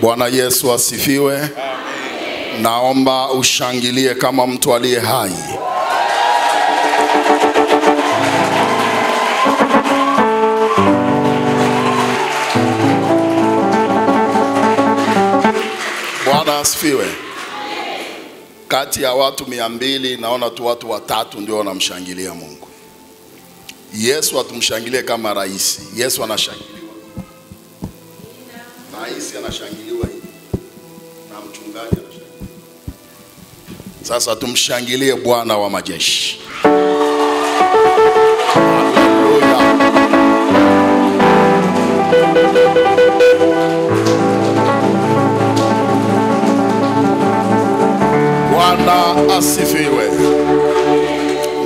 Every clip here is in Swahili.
Bwana Yesu asifiwe. Amen. Naomba ushangilie kama mtu aliye hai. Bwana asifiwe. Kati ya watu 200 naona tu watu 3 ndio wanamshangilia Mungu. Yesu atumshangilie kama rais. Yesu anashangiliwa. Rais anashangiliwa hivi. Na mchungaji anashangiliwa. Sasa tumshangilie Bwana wa majeshi. Haleluya. Bwana asifiwe.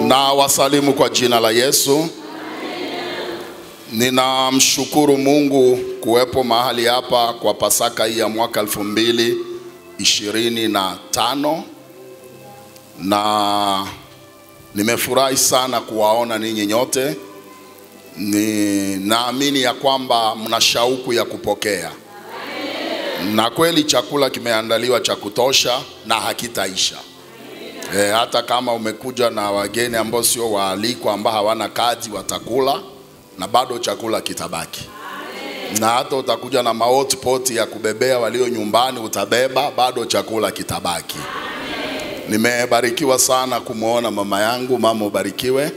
Na wasalimu kwa jina la Yesu. Ninamshukuru Mungu kuwepo mahali hapa kwa Pasaka hii ya mwaka 2025. Na nimefurahi sana kuwaona ninyi nyote. Naamini ya kwamba mna shauku ya kupokea. Na kweli chakula kimeandaliwa cha kutosha na hakitaisha. Hata kama umekuja na wageni ambao sio waalikwa ambao hawana kadi watakula na bado chakula kitabaki. Na hata utakuja na hotpot ya kubebea walio nyumbani utabeba bado chakula kitabaki. Nimebarikiwa sana kumuona mama yangu. Mama ubarikiwe.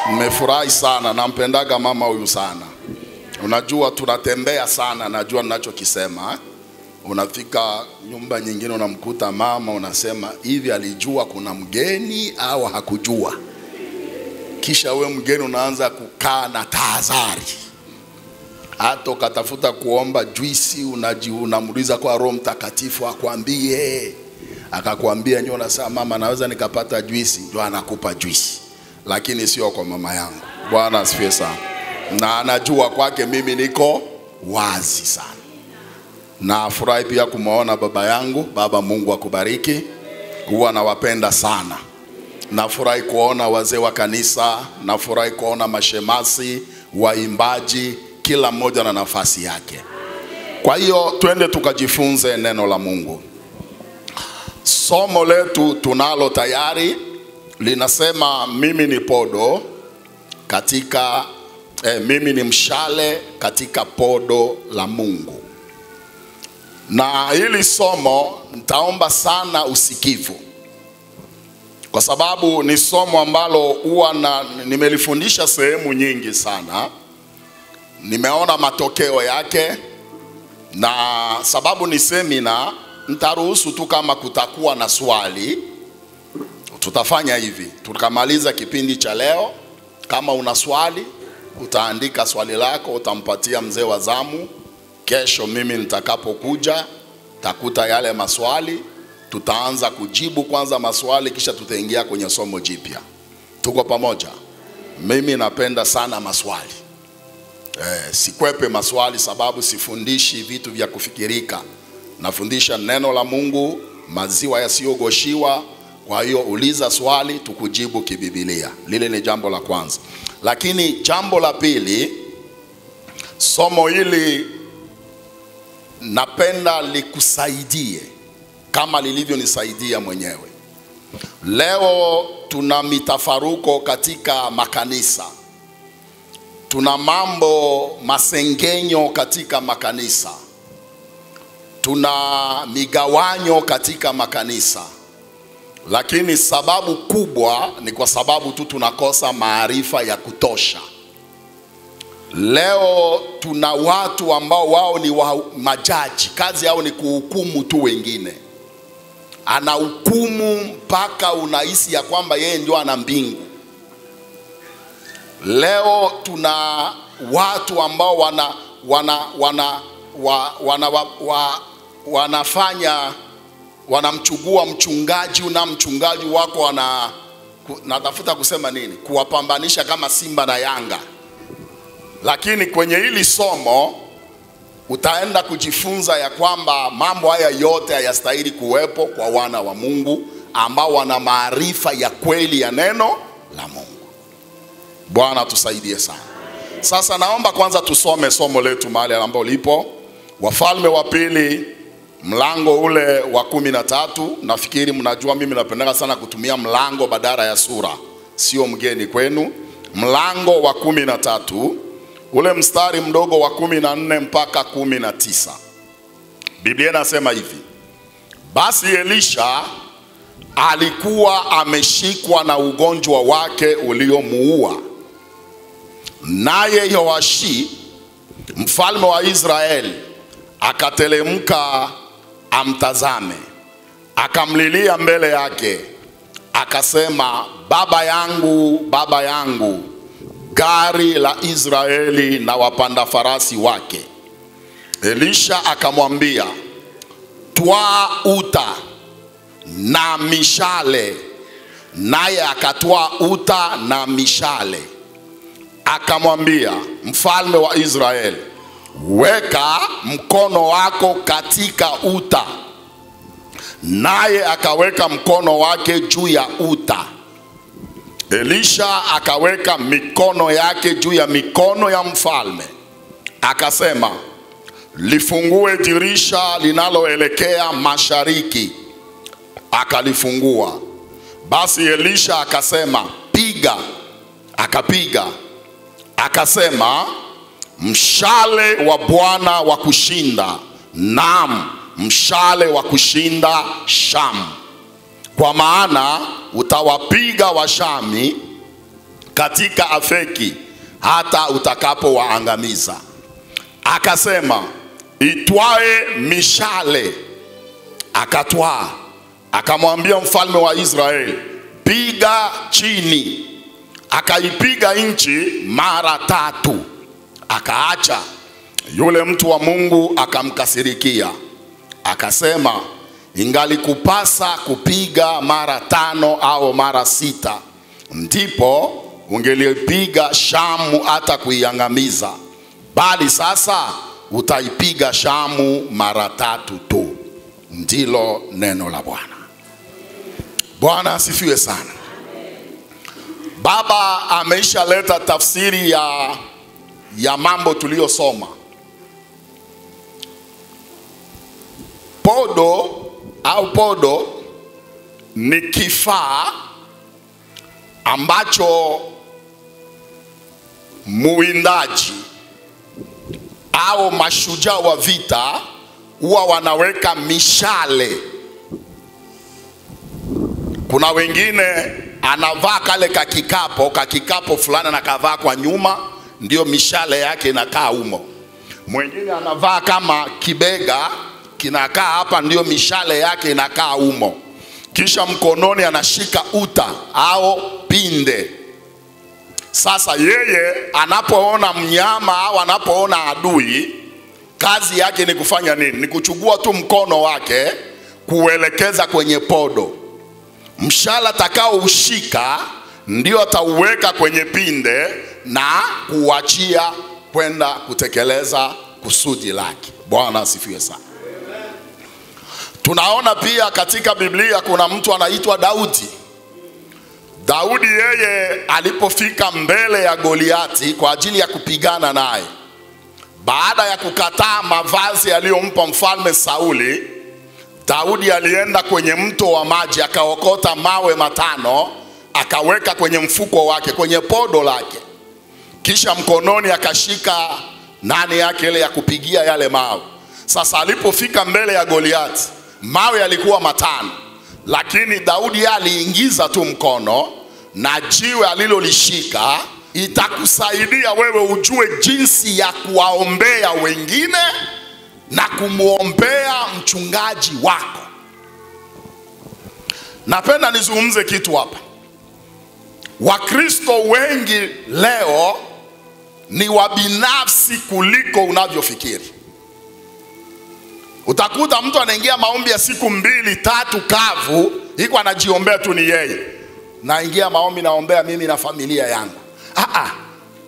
Nimefurahi sana, nampendaga mama huyu sana. Unajua tunatembea sana, najua ninachokisema. Unafika nyumba nyingine unamkuta mama, unasema hivi alijua kuna mgeni au hakujua. Kisha we mgeni unaanza kukaa na tahadhari. Hata ukatafuta kuomba juisi unamuuliza kwa Roho Mtakatifu akwambie. Akakwambia nyo unasema mama naweza nikapata juisi, ndio anakupa juisi. Lakini sio kwa mama yangu. Bwana asifiwe sana. Na anajua kwake mimi niko wazi sana. Na furahi pia kumuona baba yangu. Baba Mungu akubariki. Huwa nawapenda sana. Na furahi kuona wazee wa kanisa. Na furahi kuona mashemasi, waimbaji, kila mmoja na nafasi yake. Kwa hiyo twende tukajifunze neno la Mungu. Somo letu tunalo tayari linasema mimi ni podo katika mimi ni mshale katika podo la Mungu. Na hili somo nitaomba sana usikivu. Kwa sababu ni somo ambalo nimelifundisha sehemu nyingi sana. Nimeona matokeo yake. Na sababu ni semina, nitaruhusu tu kama kutakuwa na swali. Tutafanya hivi. Tukamaliza kipindi cha leo. Kama una swali, utaandika swali lako, utampatia mzee wa zamu. Kesho mimi nitakapokuja, takuta yale maswali. Tutaanza kujibu kwanza maswali, kisha tutaingia kwenye somo jipya. Tuko pamoja? Mimi napenda sana maswali. Sikwepe maswali sababu sifundishi vitu vya kufikirika. Nafundisha neno la Mungu, maziwa yasiyogoshiwa. Kwa hiyo uliza swali tukujibu kibibilia. Lile ni jambo la kwanza. Lakini jambo la pili, somo hili napenda likusaidie kama lilivyo nisaidia mwenyewe. Leo tuna mitafaruko katika makanisa. Tuna mambo masengenyo katika makanisa. Tuna migawanyo katika makanisa. Lakini sababu kubwa ni kwa sababu tu tunakosa maarifa ya kutosha. Leo tuna watu ambao wao ni majaji. Kazi yao ni kuhukumu tu wengine. Anahukumu mpaka unahisi ya kwamba yeye ndio ana mbingu. Leo tuna watu ambao wanamchugua mchungaji na mchungaji wako natafuta kusema nini? Kuwapambanisha kama Simba na Yanga. Lakini kwenye hili somo utaenda kujifunza ya kwamba mambo haya yote hayastahili kuwepo kwa wana wa Mungu ambao wana maarifa ya kweli ya neno la Mungu. Bwana tusaidie sana. Sasa naomba kwanza tusome somo letu mahali ambapo lipo. Wafalme wa pili mlango ule wa 13. Nafikiri mnajua mimi napenda sana kutumia mlango badala ya sura, sio mgeni kwenu. Mlango wa 13 ule mstari mdogo wa 14 mpaka 19. Biblia inasema hivi: basi Elisha alikuwa ameshikwa na ugonjwa wake uliomuua, naye Yoashi mfalme wa Israeli akatelemka amtazame, akamlilia mbele yake, akasema, baba yangu, baba yangu, gari la Israeli na wapanda farasi wake. Elisha akamwambia, twaa uta na mishale. Naye akatwaa uta na mishale. Akamwambia mfalme wa Israeli, weka mkono wako katika uta. Naye akaweka mkono wake juu ya uta. Elisha akaweka mikono yake juu ya mikono ya mfalme, akasema, lifungue dirisha linaloelekea mashariki. Akalifungua. Basi Elisha akasema, piga. Akapiga. Akasema, mshale wa Bwana wa kushinda, naam, mshale wa kushinda Shamu, kwa maana utawapiga Washami katika Afeki hata utakapowaangamiza. Akasema, itwae mishale. Akatwaa. Akamwambia mfalme wa Israeli, piga chini. Akaipiga nchi mara 3. Akaacha. Yule mtu wa Mungu akamkasirikia, akasema, ingalikupasa kupiga mara 5 au mara 6, ndipo ungelipiga Shamu hata kuiangamiza, bali sasa utaipiga Shamu mara 3 tu. Ndilo neno la Bwana. Bwana asifiwe sana. Baba ameisha leta tafsiri ya mambo tuliyosoma. Podo ni kifaa ambacho muwindaji au mashujaa wa vita huwa wanaweka mishale. Kuna wengine anavaa kale kakikapo fulani na kavaa kwa nyuma, ndio mishale yake inakaa humo. Mwingine anavaa kama kibega kinakaa hapa, ndio mishale yake inakaa humo. Kisha mkononi anashika uta au pinde. Sasa yeye anapoona mnyama au anapoona adui, kazi yake ni kufanya nini? Ni kuchukua tu mkono wake kuelekeza kwenye podo. Mshale atakao ushika ndio atauweka kwenye pinde na kuachia kwenda kutekeleza kusudi lake. Bwana asifiwe sana. Tunaona pia katika Biblia kuna mtu anaitwa Daudi. Daudi yeye alipofika mbele ya Goliati kwa ajili ya kupigana naye, baada ya kukataa mavazi aliyompa mfalme Sauli, Daudi alienda kwenye mto wa maji, akaokota mawe 5, akaweka kwenye mfuko wake, kwenye podo lake. Kisha mkononi akashika nani yake ile ya kupigia yale mawe. Sasa alipofika mbele ya Goliati, mawe yalikuwa 5, lakini Daudi aliingiza tu mkono na jiwe alilolishika. Itakusaidia wewe ujue jinsi ya kuwaombea wengine na kumuombea mchungaji wako. Napenda nizungumze kitu hapa. Wakristo wengi leo ni wabinafsi kuliko unavyofikiri. Utakuta mtu anaingia maombi ya siku 2-3 kavu, iko anajiombea tu ni yeye. Naingia maombi naombea mimi na familia yangu.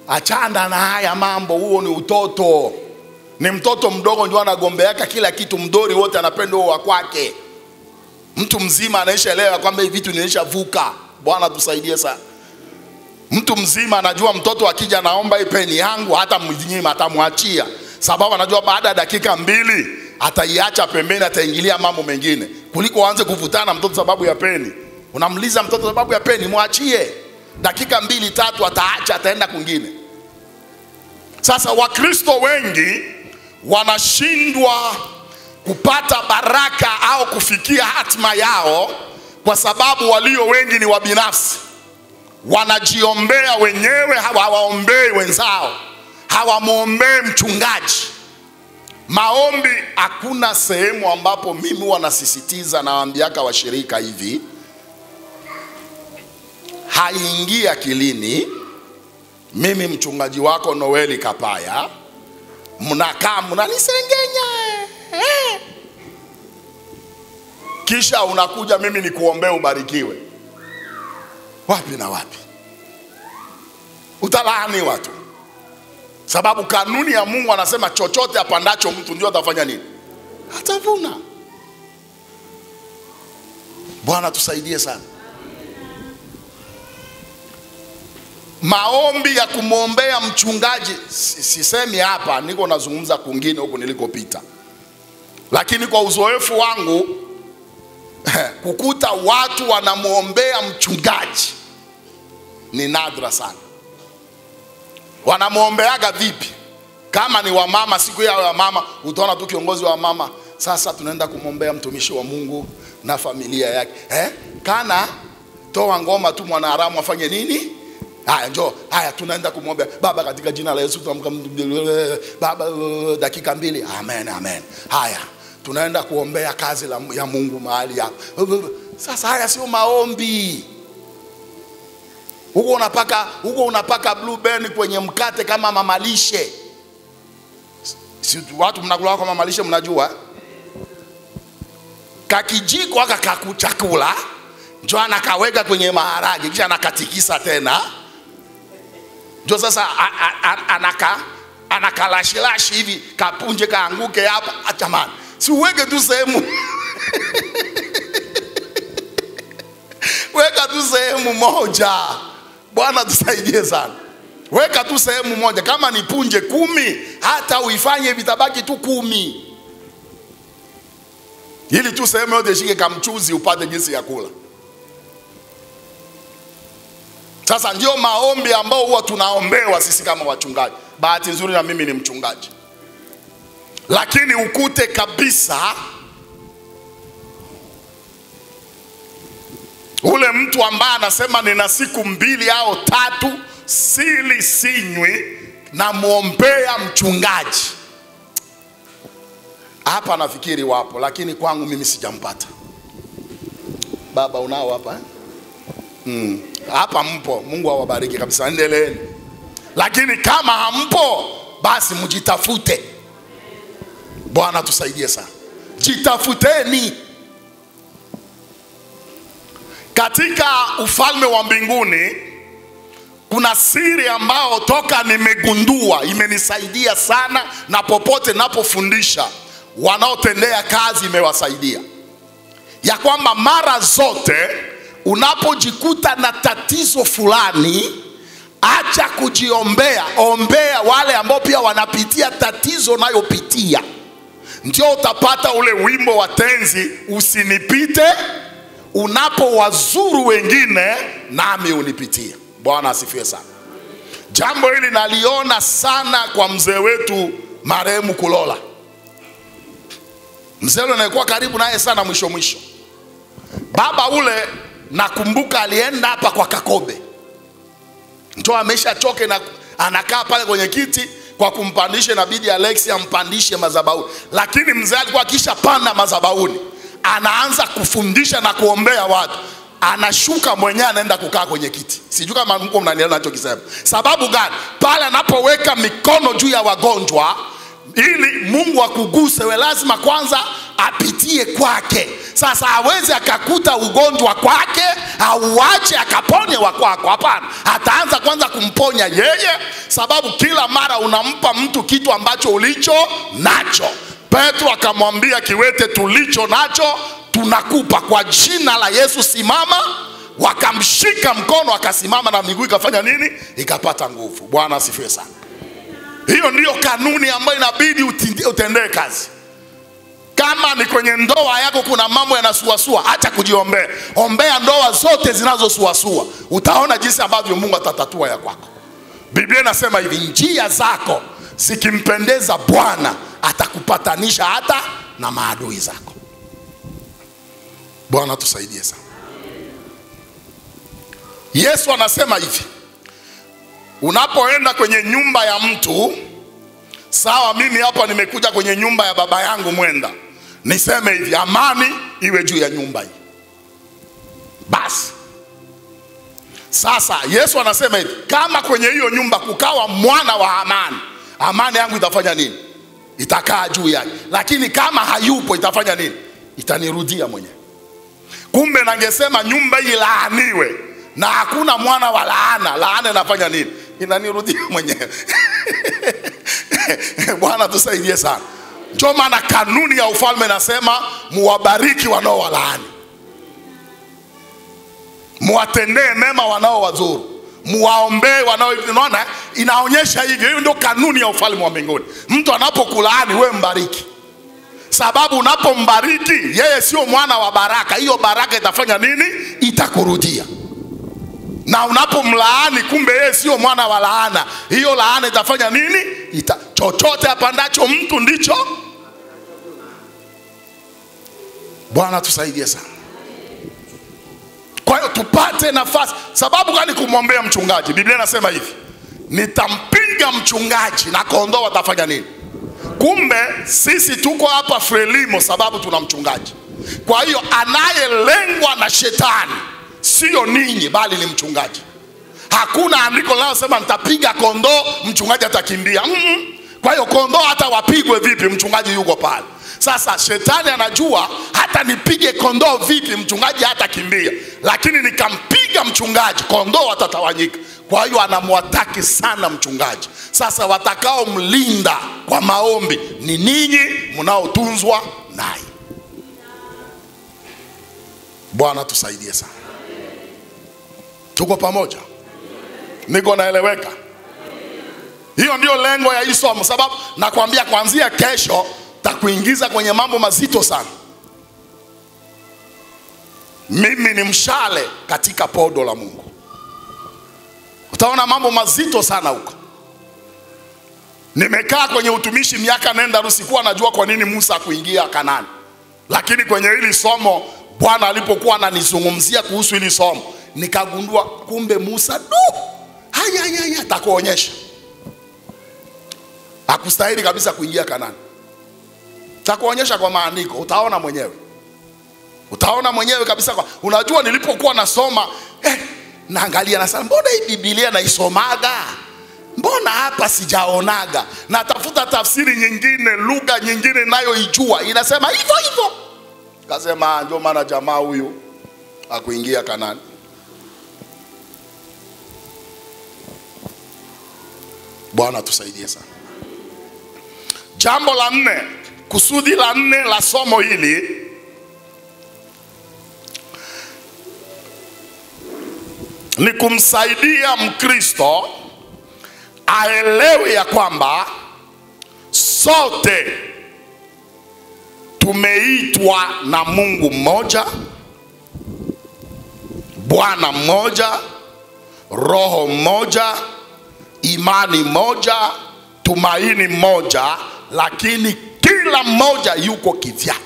Achana na haya mambo, huo ni utoto. Ni mtoto mdogo ndio anagombeaka kila kitu, mdori wote anapenda huo wa kwake. Mtu mzima anaishaelewa kwamba hivi vitu nilishavuka. Bwana tusaidie sana. Mtu mzima anajua mtoto akija naomba ipeni yangu hata mnyima atamwachia. sababu anajua baada ya dakika 2 ataiacha pembeni, ataingilia mambo mengine, kuliko aanze kuvutana mtoto sababu ya peni. Unamliza mtoto sababu ya peni, mwachie dakika 2-3, ataacha, ataenda kwingine. Sasa Wakristo wengi wanashindwa kupata baraka au kufikia hatima yao kwa sababu walio wengi ni wabinafsi. Wanajiombea wenyewe, hawaombei wenzao, hawamuombei mchungaji. Maombi, hakuna sehemu ambapo mimi wanasisitiza na waambiaka washirika hivi, haingia akilini mimi mchungaji wako Noeli Kapaya mnakaa mnanisengenya kisha unakuja mimi nikuombee ubarikiwe. Wapi na wapi? Utalaani watu. Sababu kanuni ya Mungu anasema chochote apandacho mtu ndio atafanya nini? Atavuna. Bwana tusaidie sana. Maombi ya kumwombea mchungaji, sisemi hapa, niko nazungumza kwingine huko nilikopita. Lakini kwa uzoefu wangu kukuta watu wanamuombea mchungaji ni nadra sana. Wanamuombeaga vipi? Kama ni wamama, siku yao ya mama, utaona tu kiongozi wa mama, sasa tunaenda kumwombea mtumishi wa Mungu na familia yake. Kana toa ngoma tu mwanaharamu afanye nini? Haya njoo, haya tunaenda kumwombea baba katika jina la Yesu, baba dakika 2. Amen, amen. Haya tunaenda kuombea kazi ya Mungu mahali hapa. Sasa haya sio maombi. Huko unapaka blue band kwenye mkate kama mamalishe. Si watu mnakula kwa mamalishe, mnajua? Kakijiko aka chakula njoo anakaweka kwenye maharage kisha anakatikisa tena. Njoo sasa anakalashilashi hivi kapunje kaanguke hapa. Atamani si uweke tu sehemu weka tu sehemu moja. Bwana tusaidie sana. Weka tu sehemu moja. Kama ni punje 10, hata uifanye vitabaki tu 10, ili tu sehemu yote ishike kamchuzi upate jinsi ya kula. Sasa ndio maombi ambao huwa tunaombewa sisi kama wachungaji. Bahati nzuri na mimi ni mchungaji. Lakini ukute kabisa ule mtu ambaye anasema nina siku 2 au 3 sili sinywi na muombea mchungaji, hapa nafikiri wapo, lakini kwangu mimi sijampata. Baba unao hapa hapa mpo, Mungu awabariki kabisa, endeleeni. Lakini kama hampo, basi mjitafute. Bwana tusaidie sana. Jitafuteni. Katika ufalme wa mbinguni kuna siri ambao toka nimegundua imenisaidia sana, na popote napofundisha wanaotendea kazi imewasaidia. Ya kwamba mara zote unapojikuta na tatizo fulani, acha kujiombea, ombea wale ambao pia wanapitia tatizo nayopitia. Ndio utapata ule wimbo wa tenzi, usinipite unapowazuru wengine nami unipitie. Bwana asifiwe sana. Jambo hili naliona sana kwa mzee wetu marehemu Kulola. Mzee yule nilikuwa karibu naye sana mwisho. Baba ule nakumbuka alienda hapa kwa Kakobe. Ndio ameshachoke na anakaa pale kwenye kiti, kwa kumpandisha inabidi Alexi ampandishe madhabahuni. Lakini mzee alikuwa akishapanda madhabahuni, anaanza kufundisha na kuombea watu, anashuka mwenyewe anaenda kukaa kwenye kiti. Sijui kama mko mnanielewa ninachokisema. Sababu gani? Pale anapoweka mikono juu ya wagonjwa ili Mungu akuguse, we lazima kwanza apitie kwake. Sasa hawezi akakuta ugonjwa kwake au ache akaponye wa kwako. Hapana, ataanza kwanza kumponya yeye, sababu kila mara unampa mtu kitu ambacho ulicho nacho. Petro akamwambia kiwete, tulicho nacho tunakupa, kwa jina la Yesu simama. Wakamshika mkono akasimama na miguu ikafanya nini? Ikapata nguvu. Bwana asifiwe sana. Hiyo ndiyo kanuni ambayo inabidi utendee kazi. Kama ni kwenye ndoa yako kuna mambo yanasuasua, acha kujiombea. Ombea ndoa zote zinazosuasua. Utaona jinsi ambavyo Mungu atatatua ya kwako. Biblia inasema hivi, njia zako zikimpendeza Bwana atakupatanisha hata na maadui zako. Bwana tusaidie sana. Yesu anasema hivi, unapoenda kwenye nyumba ya mtu, sawa, mimi hapa nimekuja kwenye nyumba ya baba yangu Mwenda, niseme hivi, amani iwe juu ya nyumba hii. Basi. Sasa Yesu anasema hivi, kama kwenye hiyo nyumba kukawa mwana wa amani, amani yangu itafanya nini? Itakaa juu yake. Lakini kama hayupo itafanya nini? Itanirudia mwenyewe. Kumbe nangesema nyumba hii laaniwe na hakuna mwana wa laana, laana inafanya nini? Inanirudia mwenyewe. Bwana tusaidie sana. Ndio maana kanuni ya ufalme nasema muwabariki wanao walaani, muwatendee mema wanao wazuru, muwaombee wanao. Unaona, inaonyesha hivyo. Hiyo ndio kanuni ya ufalme wa mbinguni. Mtu anapokulaani wewe mbariki, sababu unapombariki yeye sio mwana wa baraka, hiyo baraka itafanya nini? Itakurudia. Na unapomlaani kumbe yeye sio mwana wa laana, hiyo laana itafanya nini? Chochote apandacho mtu ndicho. Bwana tusaidie sana. Kwa hiyo tupate nafasi. Sababu gani kumwombea mchungaji? Biblia inasema hivi, nitampiga mchungaji na kondoo watafanya nini? Kumbe sisi tuko hapa Frelimo sababu tuna mchungaji. Kwa hiyo anayelengwa na shetani sio ninyi bali ni mchungaji. Hakuna andiko linalosema nitapiga kondoo mchungaji atakimbia. Kwa hiyo kondoo hata wapigwe vipi mchungaji yuko pale. Sasa shetani anajua hata nipige kondoo vipi mchungaji hatakimbia, lakini nikampiga mchungaji kondoo watatawanyika. Kwa hiyo anamwataki sana mchungaji. Sasa watakao mlinda kwa maombi ni ninyi mnaotunzwa naye. Bwana tusaidie sana. Tuko pamoja? Niko naeleweka? Hiyo ndio lengo ya hii somo, sababu nakwambia kuanzia kesho takuingiza kwenye mambo mazito sana. Mimi ni mshale katika podo la Mungu. Utaona mambo mazito sana huko. Nimekaa kwenye utumishi miaka nenda rusi, kuwa najua kwa nini Musa kuingia Kanaani. Lakini kwenye hili somo Bwana alipokuwa ananizungumzia kuhusu hili somo, nikagundua kumbe Musa haya atakuonyesha hakustahili kabisa kuingia Kanaani. Takuonyesha kwa maandiko, utaona mwenyewe. Utaona mwenyewe kabisa. Unajua nilipokuwa nasoma naangalia nasema mbona hii Biblia naisomaga? Mbona hapa sijaonaga? Natafuta tafsiri nyingine, lugha nyingine nayo ijua inasema hivyo hivyo. Kasema ndio maana jamaa huyu hakuingia Kanaani. Bwana tusaidie sana. Jambo la 4, kusudi la 4 la somo hili ni kumsaidia Mkristo aelewe ya kwamba sote tumeitwa na Mungu mmoja, Bwana mmoja, Roho mmoja, imani moja, tumaini moja, lakini kila mmoja yuko kivyake.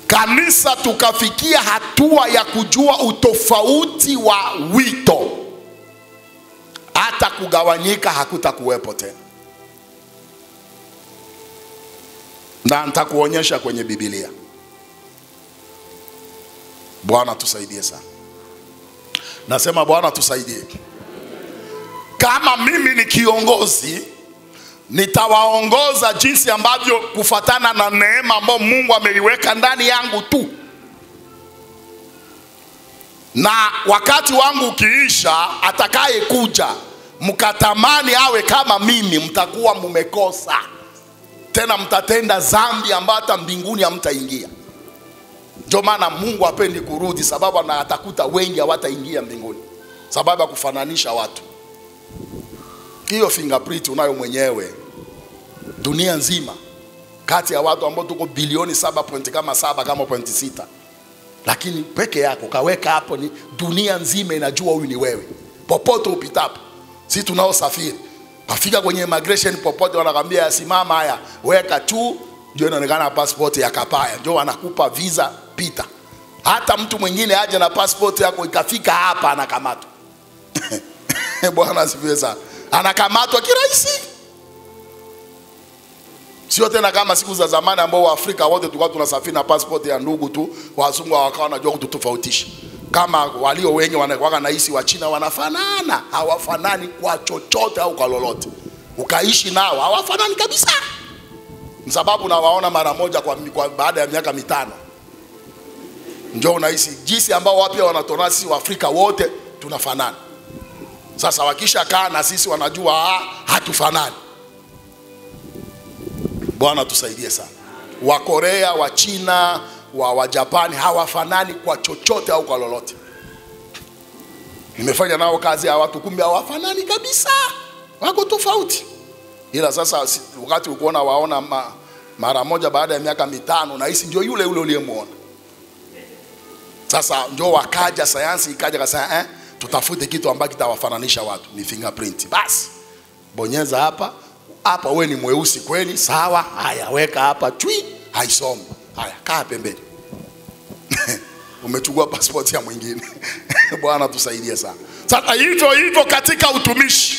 Kanisa tukafikia hatua ya kujua utofauti wa wito, hata kugawanyika hakutakuwepo tena. Na nitakuonyesha kwenye Biblia. Bwana tusaidie sana. Nasema Bwana tusaidie. Kama mimi ni kiongozi, nitawaongoza jinsi ambavyo kufatana na neema ambayo Mungu ameiweka ndani yangu tu. Na wakati wangu ukiisha, atakaye kuja mkatamani awe kama mimi, mtakuwa mumekosa. Tena mtatenda dhambi ambayo hata mbinguni hamtaingia. Ndio maana Mungu hapendi kurudi, sababu atakuta wengi hawataingia mbinguni. Sababu ya kufananisha watu. Hiyo fingerprint unayo mwenyewe. Dunia nzima kati ya watu ambao tuko bilioni 7.6, lakini peke yako kaweka hapo, ni dunia nzima inajua huyu ni wewe. Popote upitapo, sisi tunaosafiri pafika kwenye immigration popote, wanakwambia simama, haya weka tu, ndio inaonekana passport ya Kapaya, ndio wanakupa visa, pita. Hata mtu mwingine aje na passport yako ikafika hapa anakamatwa. Bwana asifiwe sana. Anakamatwa kirahisi. Sio tena kama siku za zamani ambao Waafrika wote tulikuwa tunasafiri na passport ya ndugu tu, wazungu wakawa wanajua kutofautisha. Kama walio wengi wanakuwa nahisi wa China wanafanana, hawafanani kwa chochote au kwa lolote. Ukaishi nao hawafanani kabisa. Sababu na waona mara moja kwa baada ya miaka 5. Njoo unahisi jinsi ambao wapia wanatona sisi Waafrika wote tunafanana. Sasa wakisha kaa na sisi wanajua hatufanani. Bwana tusaidie sana. Wa Korea, wa China, wa Japani hawafanani kwa chochote au kwa lolote. Nimefanya nao kazi ya watu, kumbe hawafanani kabisa. Wako tofauti. Ila sasa wakati ukiona waona mara moja baada ya miaka 5 na hisi ndio yule uliyemuona. Sasa ndio wakaja sayansi ikaja kasema tutafute kitu ambacho kitawafananisha watu, ni fingerprint. Basi bonyeza hapa, hapa wewe ni mweusi kweli, sawa, haya weka hapa twi, haisomi. Haya kaa pembeni. Umechukua passport ya mwingine. Bwana tusaidie sana. Sasa hivyo katika utumishi.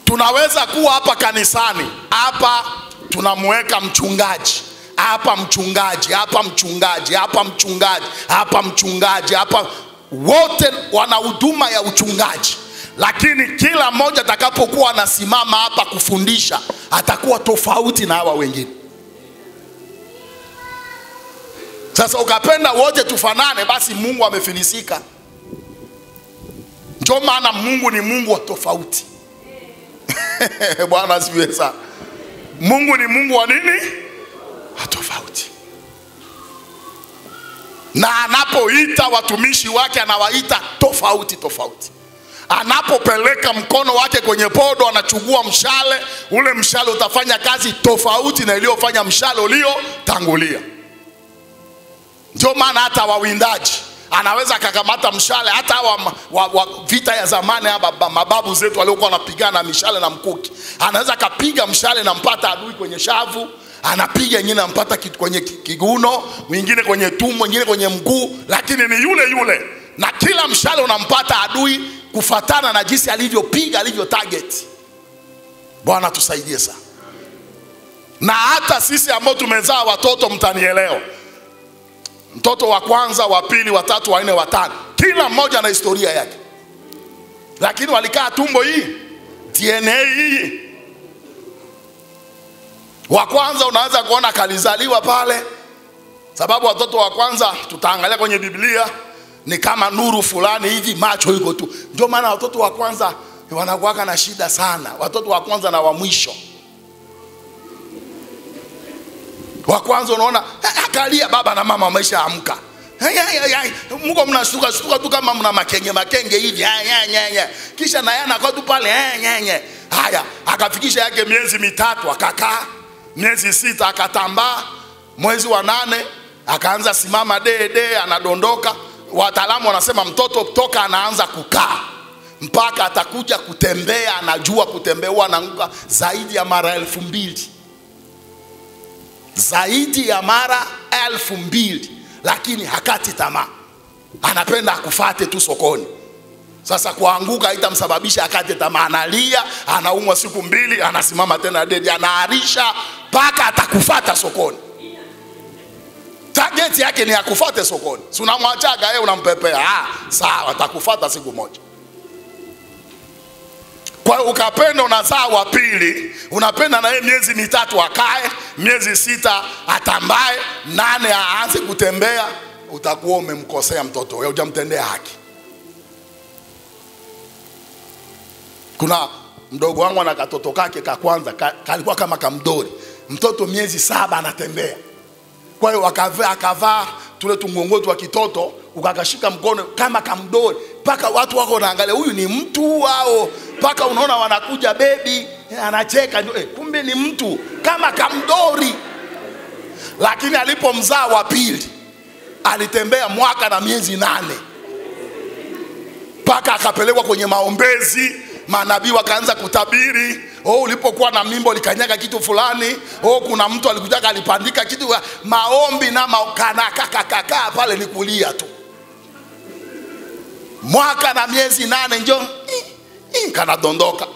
Tunaweza kuwa hapa kanisani, hapa tunamweka mchungaji, hapa mchungaji, hapa mchungaji, hapa mchungaji, hapa mchungaji, hapa wote wana huduma ya uchungaji. Lakini kila mmoja atakapokuwa anasimama hapa kufundisha atakuwa tofauti na hawa wengine. Sasa ukapenda wote tufanane, basi Mungu amefilisika. Ndio maana Mungu ni Mungu wa tofauti. Bwana asifiwe sana. Mungu ni Mungu wa nini? Tofauti. Na anapoita watumishi wake anawaita tofauti. Anapopeleka mkono wake kwenye podo anachukua mshale, ule mshale utafanya kazi tofauti na iliyofanya mshale uliotangulia. Ndio maana hata wawindaji anaweza akakamata mshale, hata wa vita ya zamani hapa mababu zetu waliokuwa wanapigana mishale na mkuki. Anaweza kapiga mshale na mpata adui kwenye shavu, anapiga nyingine mpata kwenye kiguno, mwingine kwenye tumbo, mwingine kwenye mguu, lakini ni yule. Na kila mshale unampata adui kufatana na jinsi alivyopiga, alivyo target. Bwana tusaidie sana. Na hata sisi ambao tumezaa watoto mtanielewa. Mtoto wa kwanza, wa pili, wa tatu, wa nne, wa tano, kila mmoja na historia yake. Lakini walikaa tumbo hii, DNA hii. Wa kwanza unaanza kuona kalizaliwa pale. Sababu watoto wa kwanza tutaangalia kwenye Biblia ni kama nuru fulani hivi, macho yuko tu. Ndio maana watoto wa kwanza wanakuwa na shida sana. Watoto wa kwanza na wa mwisho. Wa kwanza unaona akalia baba na mama wameshaamka. Mungu mnashtuka tu kama mna makenge hivi. Kisha na yana kwa tu pale haya akafikisha yake miezi 3 akakaa, miezi 6 akatambaa, mwezi wa 8 akaanza simama dede anadondoka. Wataalamu wanasema mtoto kutoka anaanza kukaa mpaka atakuja kutembea, anajua kutembea, anaanguka zaidi ya mara 2000. Zaidi ya mara 2000, lakini hakati tamaa. Anapenda akufate tu sokoni. Sasa kuanguka haitamsababisha akate tamaa. Analia, anaumwa siku 2, anasimama tena dedi, anaarisha mpaka atakufata sokoni. Target yake ni akufate sokoni. Si unamwachaga yeye unampepea. Sawa, atakufata siku moja. Kwa hiyo ukapenda unazaa wa pili, unapenda na yeye miezi 3 akae, miezi 6 atambae, 8 aanze kutembea, utakuwa umemkosea mtoto, wewe hujamtendea haki. Kuna mdogo wangu ana katoto kake ka kwanza, kalikuwa kama kamdori. Mtoto miezi 7 anatembea. Kwa hiyo akavaa tule tungongoto wa kitoto, ukakashika mkono kama kamdori. paka watu wako wanaangalia huyu ni mtu wao, paka unaona wanakuja baby anacheka, kumbe ni mtu kama kamdori. Lakini alipomzaa wa pili alitembea mwaka na miezi 8, paka akapelekwa kwenye maombezi, manabii wakaanza kutabiri. Ulipokuwa na mimba likanyaga kitu fulani. Kuna mtu alikutaka alipandika kitu. Maombi na kakakaka pale ni kulia tu. Mwaka na miezi 8 njo kanadondoka.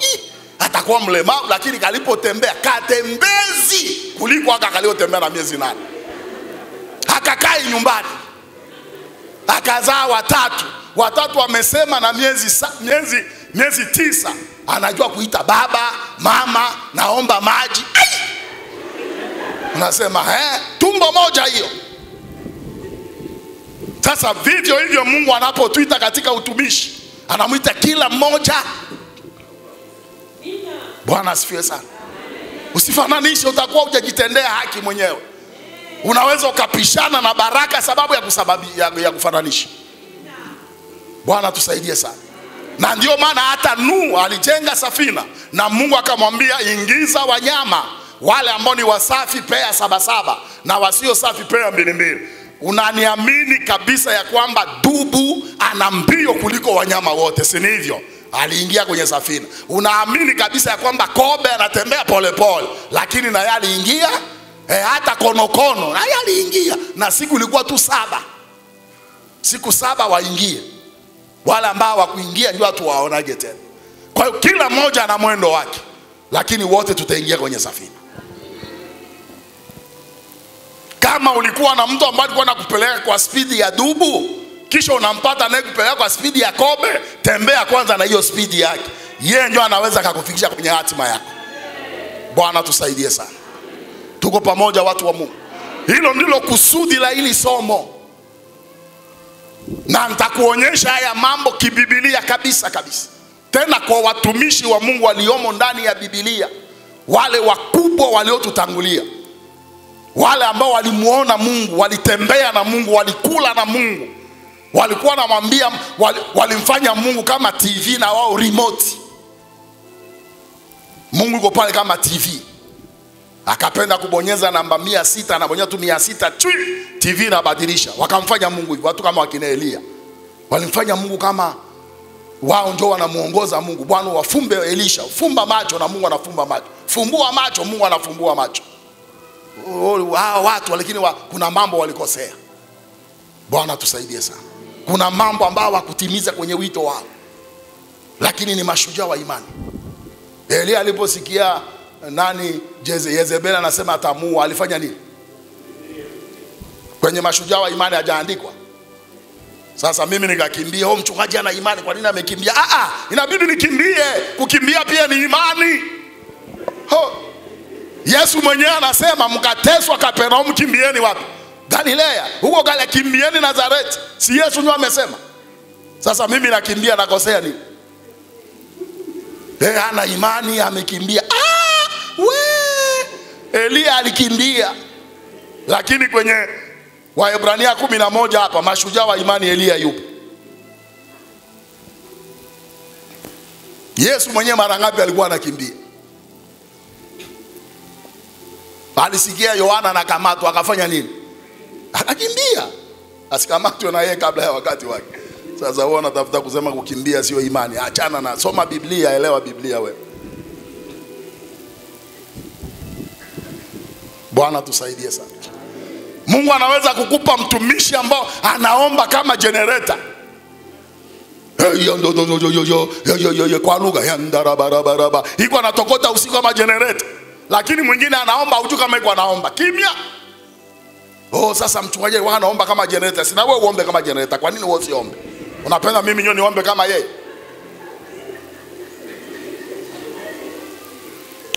Atakuwa mlemavu, lakini kalipotembea katembezi kuliko akaliotembea na miezi 8. Akakai nyumbani. Akazaa watatu wamesema na miezi 9 anajua kuita baba, mama, naomba maji. Unasema tumbo moja hiyo. Sasa vivyo hivyo Mungu anapotuita katika utumishi, anamuita kila mmoja. Bwana asifiwe sana. Usifananishe, utakuwa hujajitendea haki mwenyewe. Unaweza ukapishana na baraka sababu ya kufananisha. Bwana tusaidie sana. Na ndio maana hata Nuhu alijenga safina na Mungu akamwambia ingiza wanyama wale ambao ni wasafi pea 7 na wasio safi pea 2. Unaniamini kabisa ya kwamba dubu ana mbio kuliko wanyama wote, si hivyo? Aliingia kwenye safina. Unaamini kabisa ya kwamba kobe anatembea polepole, lakini na yeye aliingia. Hata konokono na yeye aliingia, na siku ilikuwa tu 7. Siku 7 waingie. Wale ambao wakuingia ndio watu waonage tena. Kwa hiyo kila mmoja ana mwendo wake, lakini wote tutaingia kwenye safina. Kama ulikuwa na mtu ambaye alikuwa anakupeleka kwa spidi ya dubu, kisha unampata naye kupeleka kwa spidi ya kobe, tembea kwanza na hiyo spidi yake. Yeye ndio anaweza kukufikisha kwenye hatima yako. Bwana tusaidie sana. Tuko pamoja watu wa Mungu. Hilo ndilo kusudi la hili somo. Na nitakuonyesha haya mambo kibibilia kabisa. Tena kwa watumishi wa Mungu waliomo ndani ya Biblia. Wale wakubwa waliotutangulia. Wale ambao walimuona Mungu, walitembea na Mungu, walikula na Mungu. Walikuwa wanamwambia, walimfanya Mungu kama TV na wao remote. Mungu yuko pale kama TV. Akapenda kubonyeza namba 600, anabonyeza tu 600 chui, TV inabadilisha. Wakamfanya Mungu hivyo. Watu kama wakina Elia walimfanya Mungu kama wao ndio wanamuongoza Mungu. Bwana wafumbe Elisha, fumba macho na Mungu anafumba macho. Fumbua macho, Mungu anafumbua macho. Hao watu lakini kuna mambo walikosea. Bwana tusaidie sana. Kuna mambo ambayo hawakutimiza kwenye wito wao, lakini ni mashujaa wa imani. Elia aliposikia Jezebeli anasema atamuua, alifanya nini? Kwenye mashujaa wa imani hajaandikwa. Sasa mimi nikakimbia, mchungaji ana imani, kwa nini amekimbia? Inabidi nikimbie. Kukimbia pia ni imani. Yesu mwenyewe anasema mkateswa Kapernaum, kimbieni wapi? Galilea. Huko Galilea, kimbieni Nazareti. Si Yesu ndiye amesema? Sasa mimi nakimbia, nakosea nini? Ana imani amekimbia. Elia alikimbia. Lakini kwenye Waebrania 11 hapa mashujaa wa imani Elia yupo. Yesu mwenyewe mara ngapi alikuwa anakimbia? Alisikia Yohana anakamatwa, akafanya nini? Akakimbia. Asikamatwe na yeye kabla ya wakati wake. Sasa wewe unatafuta kusema kukimbia sio imani. Achana na, soma Biblia, elewa Biblia wewe. Bwana tusaidie sana. Mungu anaweza kukupa mtumishi ambao anaomba kama generator. Kwa lugha ya ndarabaraba. Iko anatokota usiku kama generator. Lakini mwingine anaomba hujui kama iko anaomba. Kimya. Sasa mchungaji anaomba kama generator. Sina wewe uombe kama generator. Kwa nini wewe usiombe? Unapenda mimi nyo niombe kama yeye?